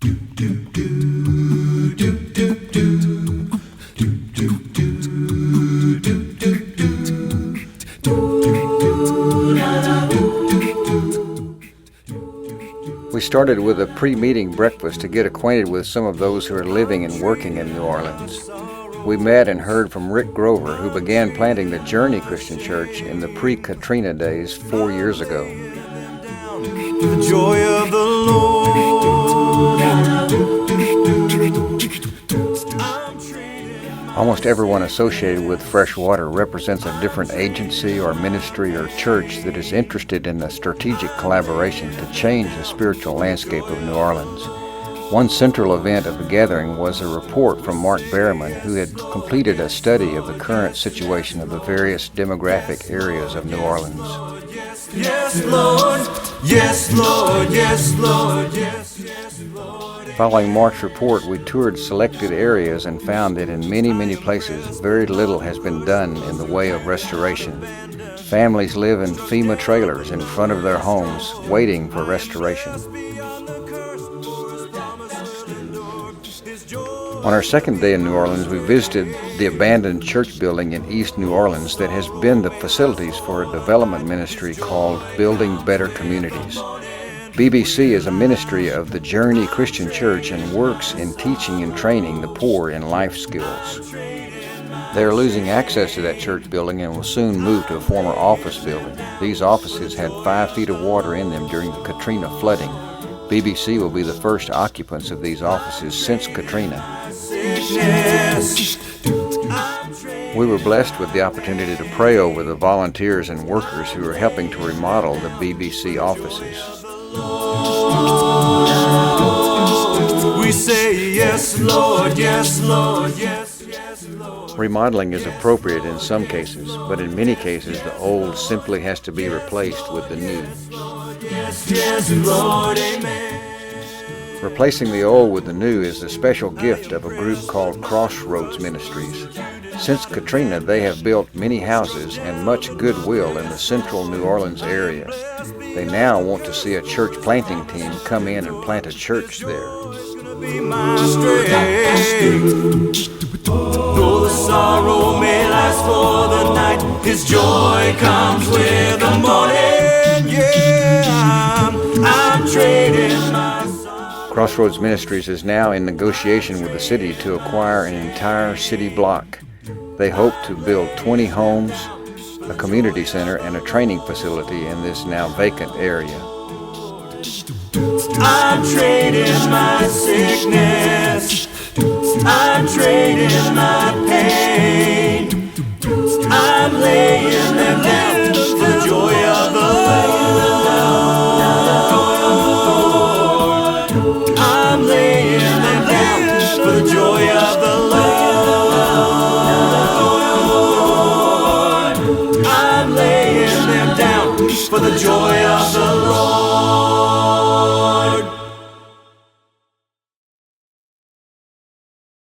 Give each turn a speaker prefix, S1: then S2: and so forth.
S1: We started with a pre-meeting breakfast to get acquainted with some of those who are living and working in New Orleans. We met and heard from Rick Grover, who began planting the Journey Christian Church in the pre-Katrina days 4 years ago.
S2: The joy of the Lord.
S1: Almost everyone associated with Freshwater represents a different agency or ministry or church that is interested in a strategic collaboration to change the spiritual landscape of New Orleans. One central event of the gathering was a report from Mark Berriman, who had completed a study of the current situation of the various demographic areas of New Orleans.
S2: Yes, Lord. Yes, Lord. Yes, Lord. Yes, yes, Lord.
S1: Following Mark's report, we toured selected areas and found that in many places, very little has been done in the way of restoration. Families live in FEMA trailers in front of their homes, waiting for restoration. On our second day in New Orleans, we visited the abandoned church building in East New Orleans that has been the facilities for a development ministry called Building Better Communities. BBC is a ministry of the Journey Christian Church and works in teaching and training the poor in life skills. They are losing access to that church building and will soon move to a former office building. These offices had 5 feet of water in them during the Katrina flooding. BBC will be the first occupants of these offices since Katrina. We were blessed with the opportunity to pray over the volunteers and workers who are helping to remodel the BBC offices.
S2: We say yes, Lord, yes, Lord, yes, yes, Lord.
S1: Remodeling is appropriate in some cases, but in many cases the old simply has to be replaced with the new.
S2: Yes, yes, Lord, amen.
S1: Replacing the old with the new is the special gift of a group called Crossroads Ministries. Since Katrina, they have built many houses and much goodwill in the central New Orleans area. They now want to see a church planting team come in and plant a church there.
S2: Be my strength. Though the sorrow may last for the night, His joy comes with the morning. Yeah, I'm trading my
S1: Crossroads Ministries is now in negotiation with the city to acquire an entire city block. They hope to build 20 homes, a community center, and a training facility in this now vacant area.
S2: I'm trading my sickness. I'm trading my pain. I'm laying them down for the joy of the Lord. I'm laying them down for the joy of the Lord. I'm laying them down for the joy